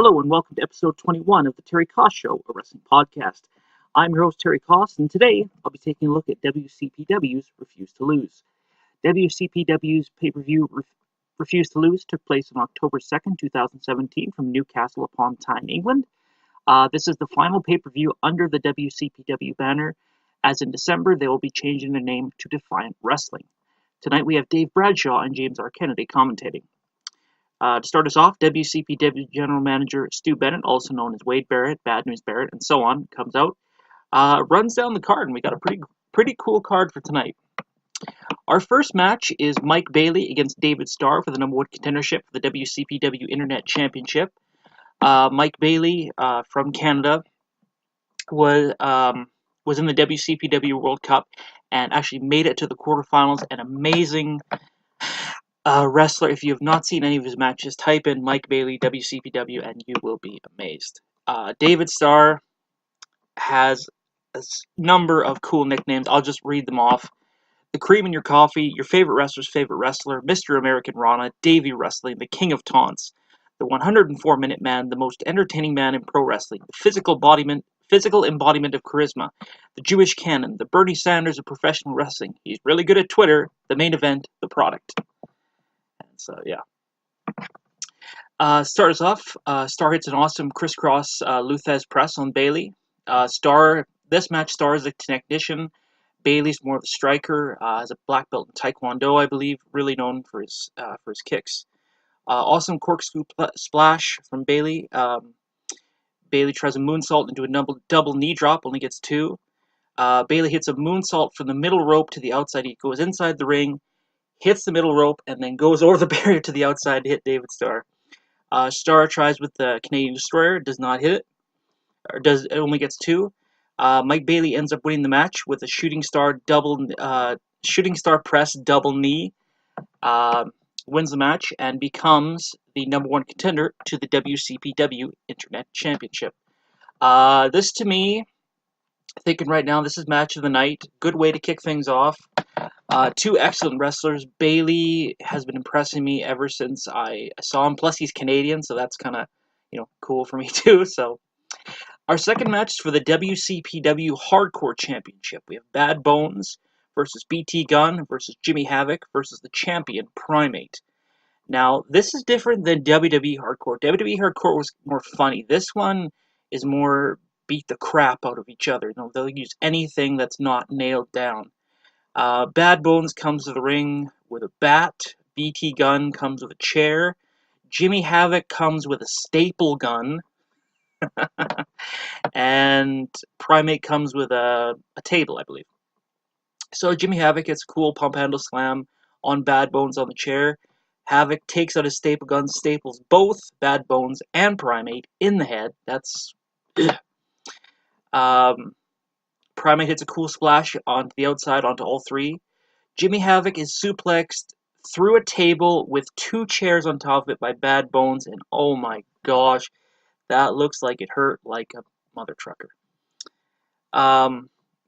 Hello and welcome to episode 21 of the Terry Koss Show, a wrestling podcast. I'm your host, Terry Koss, and today I'll be taking a look at WCPW's Refuse to Lose. WCPW's pay-per-view Refuse to Lose took place on October 2nd, 2017 from Newcastle upon Tyne, England. This is the final pay-per-view under the WCPW banner, as in December they will be changing their name to Defiant Wrestling. Tonight we have Dave Bradshaw and James R. Kennedy commentating. To start us off, WCPW General Manager Stu Bennett, also known as Wade Barrett, Bad News Barrett, and so on, comes out, runs down the card, and we got a pretty cool card for tonight. Our first match is Mike Bailey against David Starr for the number one contendership for the WCPW Internet Championship. Mike Bailey from Canada was in the WCPW World Cup and actually made it to the quarterfinals. An amazing wrestler. If you have not seen any of his matches, type in Mike Bailey WCPW and you will be amazed. David Starr has a number of cool nicknames. I'll just read them off. The Cream in Your Coffee, Your Favorite Wrestler's Favorite Wrestler, Mr. American Rana, Davey Wrestling, The King of Taunts, The 104-Minute Man, The Most Entertaining Man in Pro Wrestling, The Physical Embodiment of Charisma, The Jewish Canon, The Bernie Sanders of Professional Wrestling. He's really good at Twitter, The Main Event, The Product. So, yeah. Start us off. Starr hits an awesome crisscross Luthez press on Bailey. This match stars a technician. Bailey's more of a striker. Has a black belt in Taekwondo, I believe. Really known for his kicks. Awesome corkscrew splash from Bailey. Bailey tries a moonsault into a double knee drop. Only gets two. Bailey hits a moonsault from the middle rope to the outside. He goes inside the ring, hits the middle rope, and then goes over the barrier to the outside to hit David Starr. Starr tries with the Canadian Destroyer, does not hit it, it only gets two. Mike Bailey ends up winning the match with a shooting star press double knee. Wins the match and becomes the number one contender to the WCPW Internet Championship. This to me, thinking right now, this is match of the night. Good way to kick things off. Two excellent wrestlers. Bailey has been impressing me ever since I saw him. Plus, he's Canadian, so that's kind of, cool for me too. So, our second match is for the WCPW Hardcore Championship. We have Bad Bones versus BT Gunn versus Jimmy Havoc versus the champion Primate. Now, this is different than WWE Hardcore. WWE Hardcore was more funny. This one is more beat the crap out of each other. They'll use anything that's not nailed down. Bad Bones comes to the ring with a bat. BT Gunn comes with a chair. Jimmy Havoc comes with a staple gun. And Primate comes with a table, I believe. So Jimmy Havoc gets a cool pump handle slam on Bad Bones on the chair. Havoc takes out his staple gun, staples both Bad Bones and Primate in the head. That's... Primate hits a cool splash onto the outside, onto all three. Jimmy Havoc is suplexed through a table with two chairs on top of it by Bad Bones, and oh my gosh, that looks like it hurt like a mother trucker.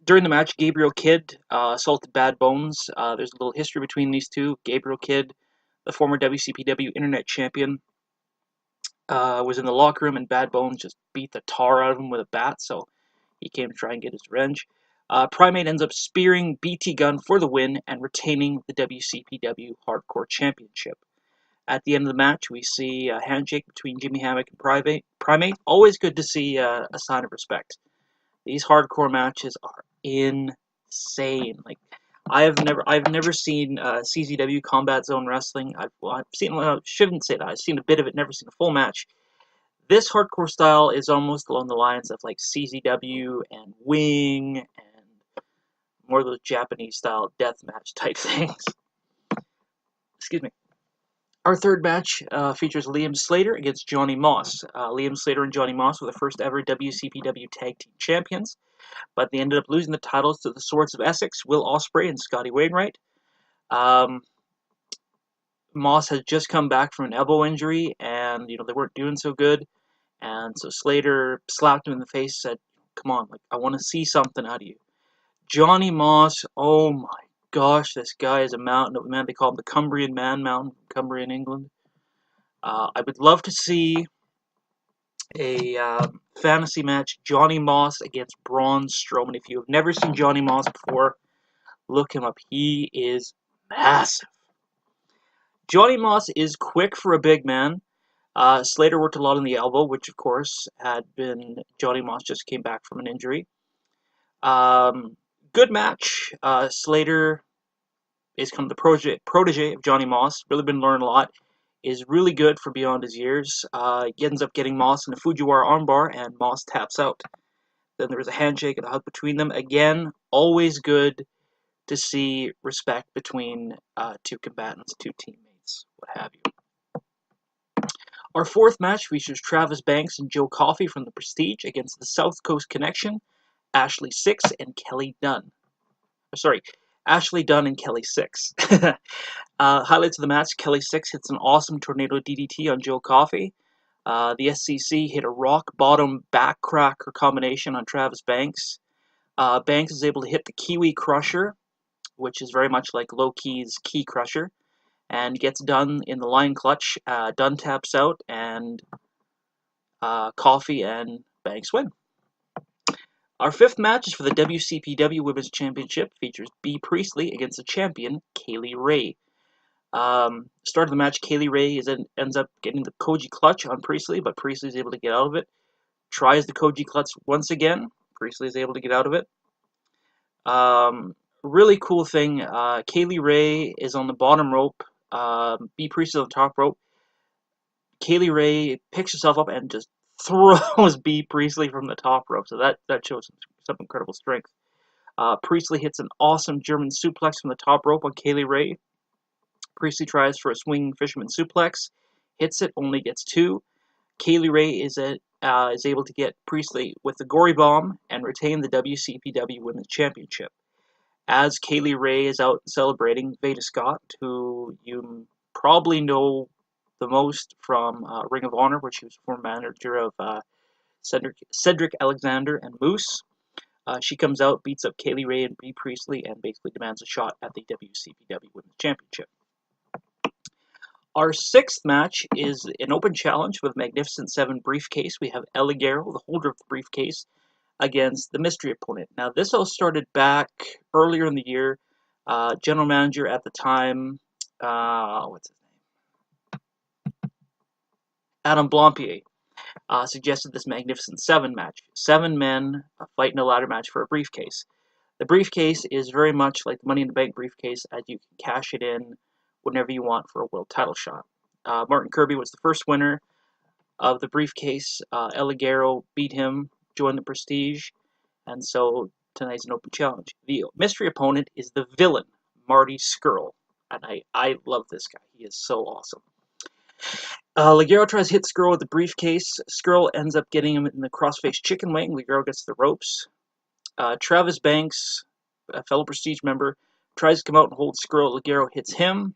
During the match, Gabriel Kidd assaulted Bad Bones. There's a little history between these two. Gabriel Kidd, the former WCPW Internet Champion, was in the locker room, and Bad Bones just beat the tar out of him with a bat, so he came to try and get his revenge. Primate ends up spearing BT Gunn for the win and retaining the WCPW Hardcore Championship. At the end of the match, we see a handshake between Jimmy Havoc and Primate. Always good to see a sign of respect. These hardcore matches are insane. Like, I've never seen CZW Combat Zone Wrestling. I've seen, shouldn't say that. I've seen a bit of it, never seen a full match. This hardcore style is almost along the lines of like CZW and Wing and more of those Japanese style deathmatch type things. Excuse me. Our third match features Liam Slater against Johnny Moss. Liam Slater and Johnny Moss were the first ever WCPW Tag Team Champions, but they ended up losing the titles to the Swords of Essex, Will Ospreay and Scotty Wainwright. Moss had just come back from an elbow injury, and they weren't doing so good. And so Slater slapped him in the face and said, "Come on, I want to see something out of you." Johnny Moss, oh my gosh, this guy is a mountain of a man. They call him the Cumbrian Man Mountain, Cumbrian, England. I would love to see a fantasy match, Johnny Moss against Braun Strowman. If you have never seen Johnny Moss before, look him up. He is massive. Johnny Moss is quick for a big man. Slater worked a lot on the elbow, which of course had been Johnny Moss just came back from an injury. Good match. Slater is kind of the protege of Johnny Moss. Really been learning a lot. Is really good for beyond his years. He ends up getting Moss in a Fujiwara armbar, and Moss taps out. Then there was a handshake and a hug between them. Again, always good to see respect between two combatants, two teammates, what have you. Our fourth match features Travis Banks and Joe Coffey from the Prestige against the South Coast Connection, Ashley Six and Kelly Dunn. Sorry, Ashley Dunn and Kelly Six. Highlights of the match: Kelly Six hits an awesome tornado DDT on Joe Coffey. The SCC hit a rock bottom backcracker combination on Travis Banks. Banks is able to hit the Kiwi Crusher, which is very much like Low Key's Key Crusher, and gets Dunn in the line clutch. Dunn taps out, and Coffey and Banks win. Our fifth match is for the WCPW Women's Championship. Features Bea Priestley against the champion, Kaylee Ray. Start of the match, Kaylee Ray ends up getting the Koji clutch on Priestley, but Priestley is able to get out of it. Tries the Koji clutch once again. Priestley is able to get out of it. Really cool thing, Kaylee Ray is on the bottom rope. Bea Priestley on the top rope. Kaylee Ray picks herself up and just throws Bea Priestley from the top rope. So that shows some incredible strength. Priestley hits an awesome German suplex from the top rope on Kaylee Ray. Priestley tries for a swinging fisherman suplex, hits it, only gets two. Kaylee Ray is able to get Priestley with the Gory Bomb and retain the WCPW Women's Championship. As Kaylee Ray is out celebrating, Veda Scott, who you probably know the most from Ring of Honor, where she was former manager of Cedric Alexander and Moose. She comes out, beats up Kaylee Ray and Bea Priestley, and basically demands a shot at the WCPW Women's Championship. Our sixth match is an open challenge with a Magnificent 7 briefcase. We have El Ligero, the holder of the briefcase, against the mystery opponent. Now, this all started back earlier in the year. General manager at the time, what's his name? Adam Blampier suggested this Magnificent 7 match. 7 men fight in a ladder match for a briefcase. The briefcase is very much like the Money in the Bank briefcase, as you can cash it in whenever you want for a world title shot. Martin Kirby was the first winner of the briefcase. El Ligero beat him, joined the Prestige, and so tonight's an open challenge. The mystery opponent is the villain, Marty Scurll, and I love this guy. He is so awesome. Ligero tries to hit Scurll with the briefcase. Scurll ends up getting him in the crossface chicken wing. Ligero gets the ropes. Travis Banks, a fellow Prestige member, tries to come out and hold Scurll. Ligero hits him.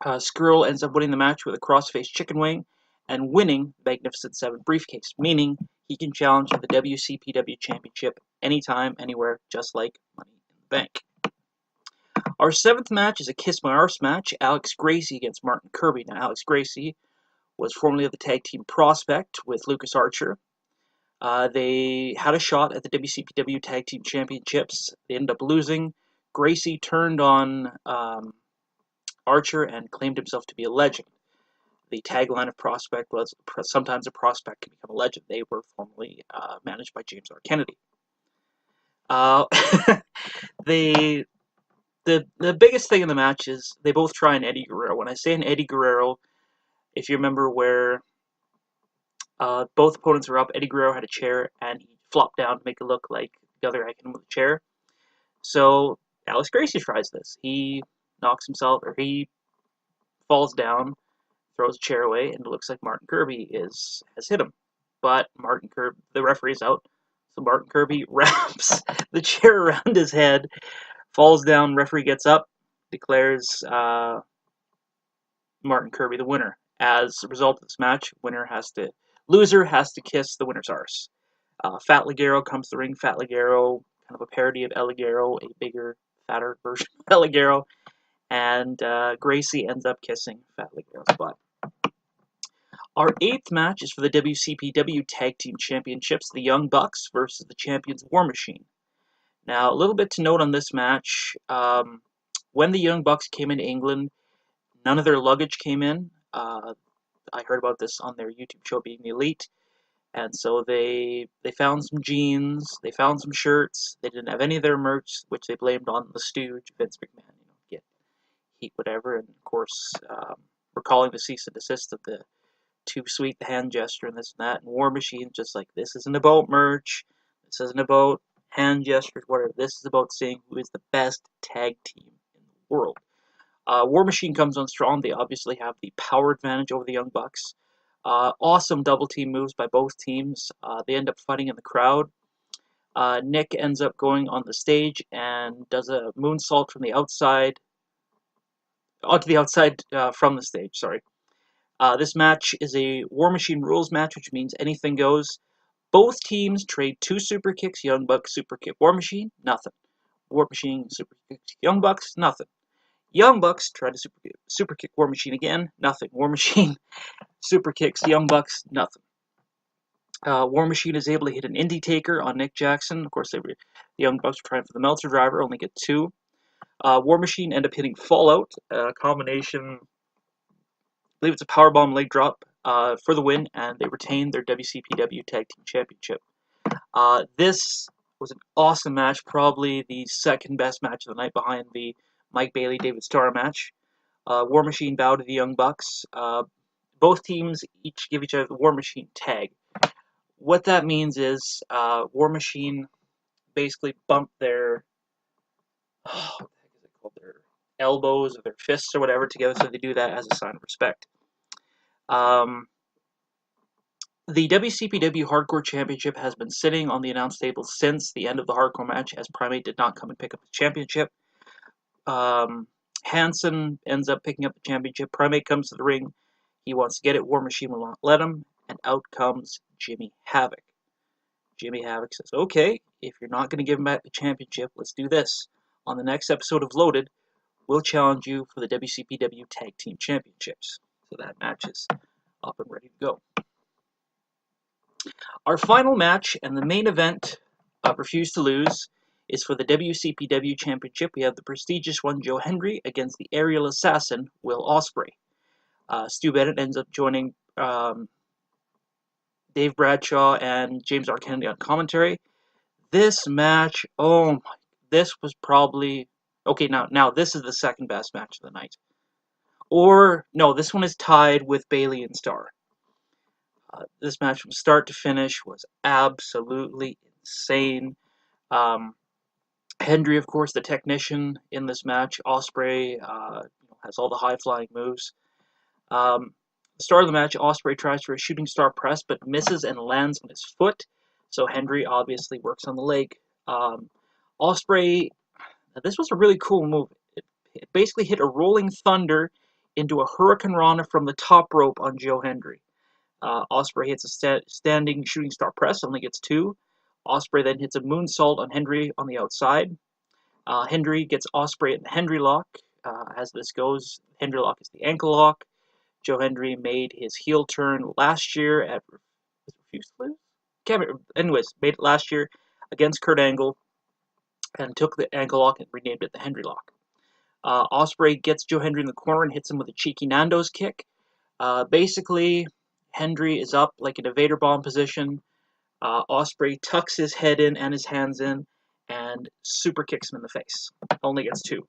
Scurll ends up winning the match with a crossface chicken wing and winning Magnificent 7 briefcase, meaning he can challenge for the WCPW Championship anytime, anywhere, just like Money in the Bank. Our seventh match is a Kiss My Arse match, Alex Gracie against Martin Kirby. Now, Alex Gracie was formerly of the tag team Prospect with Lucas Archer. They had a shot at the WCPW Tag Team Championships. They ended up losing. Gracie turned on Archer and claimed himself to be a legend. The tagline of Prospect was, sometimes a prospect can become a legend. They were formerly managed by James R. Kennedy. The biggest thing in the match is they both try an Eddie Guerrero. When I say an Eddie Guerrero, if you remember where both opponents were up, Eddie Guerrero had a chair and he flopped down to make it look like the other guy hit him with a chair. So Alex Gracie tries this. He knocks himself, or he falls down, throws a chair away, and it looks like Martin Kirby has hit him. But Martin Kirby, the referee's out, so Martin Kirby wraps the chair around his head, falls down, referee gets up, declares Martin Kirby the winner. As a result of this match, loser has to kiss the winner's arse. Fat Ligero comes to the ring. Fat Ligero, kind of a parody of El Ligero, a bigger, fatter version of El Ligero, and Gracie ends up kissing Fat Ligero's butt. Our 8th match is for the WCPW Tag Team Championships, the Young Bucks versus the champions War Machine. Now, a little bit to note on this match. When the Young Bucks came into England, none of their luggage came in. I heard about this on their YouTube show, Being the Elite. And so they found some jeans, they found some shirts, they didn't have any of their merch, which they blamed on the stooge, Vince McMahon, get heat, whatever. And of course, we're calling the cease and desist of the Too Sweet, the hand gesture, and this and that. And War Machine just like, this isn't about merch, this isn't about hand gestures, whatever. This is about seeing who is the best tag team in the world. War Machine comes on strong. They obviously have the power advantage over the Young Bucks. Awesome double team moves by both teams. They end up fighting in the crowd. Nick ends up going on the stage and does a moonsault from the outside, onto the outside from the stage, sorry. This match is a War Machine rules match, which means anything goes. Both teams trade 2 super kicks. Young Bucks super kick War Machine, nothing. War Machine super kick Young Bucks, nothing. Young Bucks try to super kick War Machine again, nothing. War Machine super kicks Young Bucks, nothing. War Machine is able to hit an Indie Taker on Nick Jackson. Of course, the Young Bucks are trying for the Meltzer Driver, only get 2. War Machine end up hitting Fallout, a combination, I believe it's a powerbomb leg drop for the win, and they retain their WCPW Tag Team Championship. This was an awesome match, probably the second best match of the night behind the Mike Bailey, David Starr match. War Machine bow to the Young Bucks. Both teams each give each other the War Machine tag. What that means is War Machine basically bump their, what the heck is it called, their elbows or their fists or whatever together, so they do that as a sign of respect. The WCPW Hardcore Championship has been sitting on the announce table since the end of the Hardcore match, as Primate did not come and pick up the championship. Hanson ends up picking up the championship. Primate comes to the ring. He wants to get it. War Machine will not let him. And out comes Jimmy Havoc. Jimmy Havoc says, okay, if you're not going to give him back the championship, let's do this. On the next episode of Loaded, we'll challenge you for the WCPW Tag Team Championships. So that match is up and ready to go. Our final match and the main event of Refuse to Lose is for the WCPW Championship. We have the prestigious one, Joe Hendry, against the aerial assassin, Will Ospreay. Stu Bennett ends up joining Dave Bradshaw and James R. Kennedy on commentary. This match, oh my, this was probably, okay, now this is the second best match of the night. Or, no, this one is tied with Bailey and Starr. This match from start to finish was absolutely insane. Hendry, of course, the technician in this match. Ospreay has all the high-flying moves. The start of the match, Ospreay tries for a shooting star press, but misses and lands on his foot. So Hendry obviously works on the leg. Ospreay, this was a really cool move. It basically hit a rolling thunder into a Hurricane Rana from the top rope on Joe Hendry. Ospreay hits a standing shooting star press, only gets 2. Ospreay then hits a moonsault on Hendry on the outside. Hendry gets Ospreay in the Hendry lock. As this goes, Hendry lock is the ankle lock. Joe Hendry made his heel turn last year at Refuse to Lose? Can't remember. Anyways, made it last year against Kurt Angle and took the ankle lock and renamed it the Hendry lock. Ospreay gets Joe Hendry in the corner and hits him with a cheeky Nando's kick. Basically, Hendry is up like an evader bomb position. Ospreay tucks his head in and his hands in and super kicks him in the face. Only gets 2.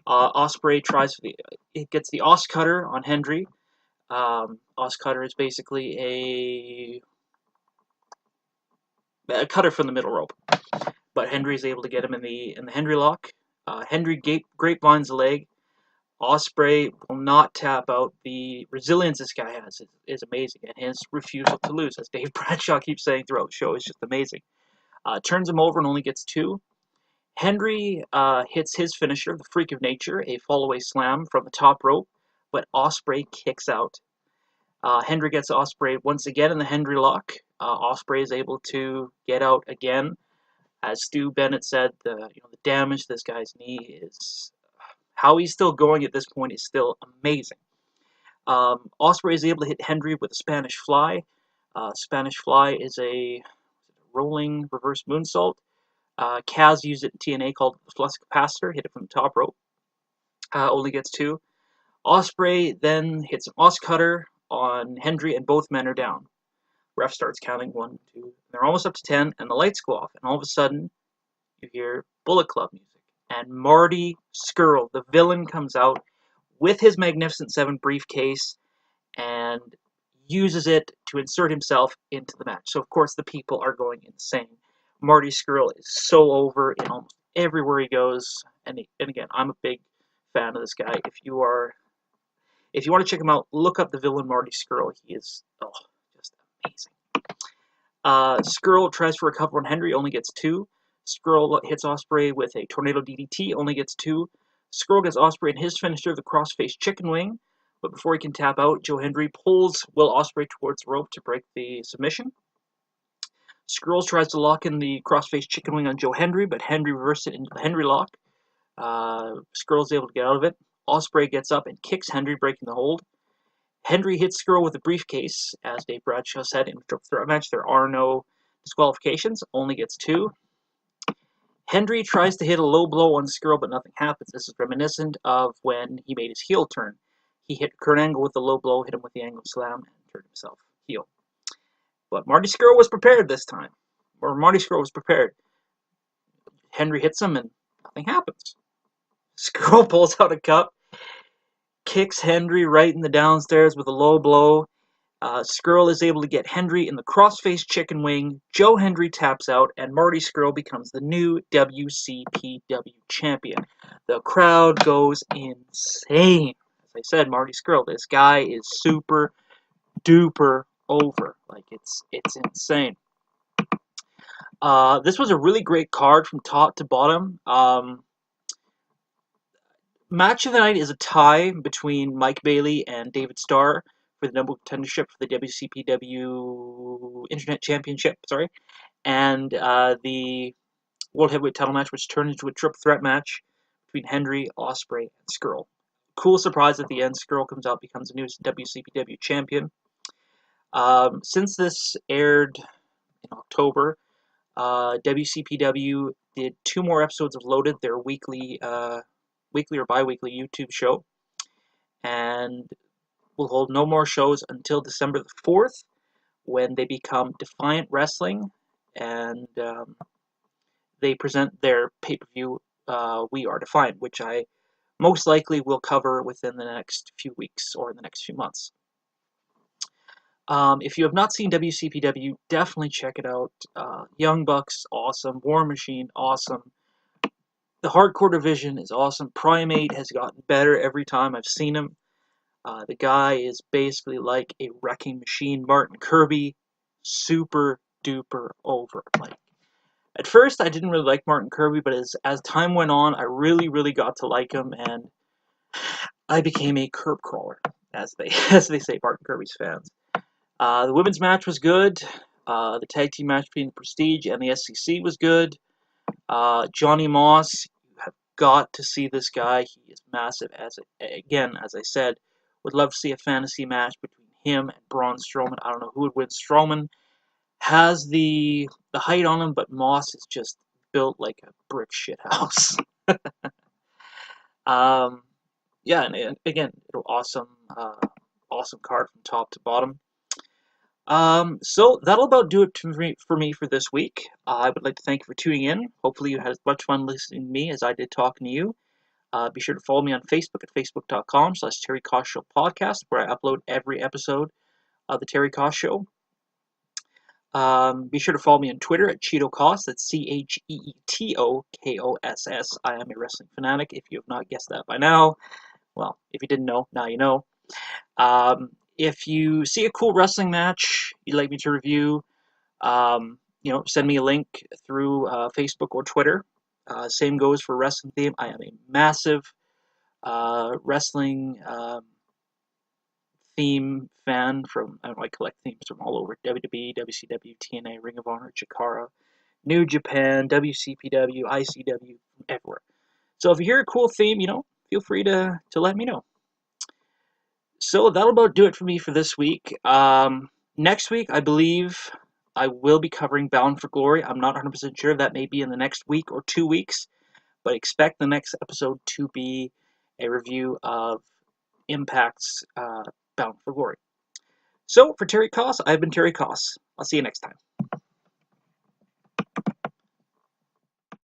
Ospreay tries for it gets the Os Cutter on Hendry. Os Cutter is basically a cutter from the middle rope, but Hendry is able to get him in the Hendry lock. Hendry grapevines the leg. Ospreay will not tap out. The resilience this guy has is amazing, and his refusal to lose, as Dave Bradshaw keeps saying throughout the show, is just amazing. Turns him over and only gets 2. Hendry hits his finisher, the Freak of Nature, a fallaway slam from the top rope, but Ospreay kicks out. Hendry gets Ospreay once again in the Hendry lock. Ospreay is able to get out again. As Stu Bennett said, the damage to this guy's knee is... How he's still going at this point is still amazing. Ospreay is able to hit Hendry with a Spanish Fly. Spanish Fly is a rolling reverse moonsault. Kaz used it in TNA called the Flux Capacitor, hit it from the top rope. Only gets 2. Ospreay then hits an Os Cutter on Hendry, and both men are down. Ref starts counting 1, 2. They're almost up to 10, and the lights go off. And all of a sudden, you hear Bullet Club music. And Marty Scurll, the villain, comes out with his Magnificent 7 briefcase and uses it to insert himself into the match. So, of course, the people are going insane. Marty Scurll is so over in almost everywhere he goes. And again, I'm a big fan of this guy. If you want to check him out, look up the villain Marty Scurll. He is just amazing. Scurll tries for a cover on Hendry, only gets 2. Scurll hits Ospreay with a Tornado DDT, only gets 2. Scurll gets Ospreay in his finisher, the crossface chicken wing. But before he can tap out, Joe Hendry pulls Will Ospreay towards the rope to break the submission. Scurll tries to lock in the crossface chicken wing on Joe Hendry, but Hendry reverses it into the Hendry lock. Scurll's able to get out of it. Ospreay gets up and kicks Hendry, breaking the hold. Hendry hits Scurll with a briefcase. As Dave Bradshaw said in the triple threat match, there are no disqualifications, only gets 2. Hendry tries to hit a low blow on Scurll, but nothing happens. This is reminiscent of when he made his heel turn. He hit Kurt Angle with the low blow, hit him with the angle slam, and turned himself heel. But Marty Scurll was prepared this time. Marty Scurll was prepared. Hendry hits him, and nothing happens. Scurll pulls out a cup, kicks Hendry right in the downstairs with a low blow. Scurll is able to get Hendry in the crossface chicken wing. Joe Hendry taps out, and Marty Scurll becomes the new WCPW champion. The crowd goes insane. As I said, Marty Scurll, this guy is super duper over. Like, it's insane. This was a really great card from top to bottom. Match of the night is a tie between Mike Bailey and David Starr for the number one contendership for the WCPW Internet Championship, and the World Heavyweight title match, which turned into a triple threat match between Hendry, Ospreay, and Scurll. Cool surprise at the end. Scurll comes out, becomes the new WCPW champion. Since this aired in October, WCPW did 2 more episodes of Loaded, their weekly or bi-weekly YouTube show, and will hold no more shows until December the 4th, when they become Defiant Wrestling, and they present their pay-per-view, We Are Defiant, which I most likely will cover within the next few weeks or in the next few months. If you have not seen WCPW, definitely check it out. Young Bucks, awesome. War Machine, awesome. The hardcore division is awesome. Primate has gotten better every time I've seen him. The guy is basically like a wrecking machine. Martin Kirby, super duper over. Like, at first, I didn't really like Martin Kirby, but as time went on, I really got to like him, and I became a curb crawler, as they say, Martin Kirby's fans. The women's match was good. The tag team match between the Prestige and the SEC was good. Johnny Moss, you have got to see this guy. He is massive. As I said, would love to see a fantasy match between him and Braun Strowman. I don't know who would win. Strowman has the height on him, but Moss is just built like a brick shithouse. Yeah, and again, awesome card from top to bottom. So that'll about do it for me for this week. I would like to thank you for tuning in. Hopefully you had as much fun listening to me as I did talking to you. Be sure to follow me on Facebook at facebook.com/Terry Koss Show Podcast, where I upload every episode of the Terry Koss Show. Be sure to follow me on Twitter at Cheeto Koss. That's CheetoKoss. I am a wrestling fanatic. If you have not guessed that by now, well, if you didn't know, now you know. If you see a cool wrestling match you'd like me to review, send me a link through Facebook or Twitter. Same goes for wrestling theme. I am a massive wrestling theme fan. I collect themes from all over: WWE, WCW, TNA, Ring of Honor, Chikara, New Japan, WCPW, ICW, everywhere. So if you hear a cool theme, feel free to let me know. So that'll about do it for me for this week. Next week, I believe I will be covering Bound for Glory. I'm not 100% sure. That may be in the next week or 2 weeks, but expect the next episode to be a review of Impact's Bound for Glory. So for Terry Koss, I've been Terry Koss. I'll see you next time.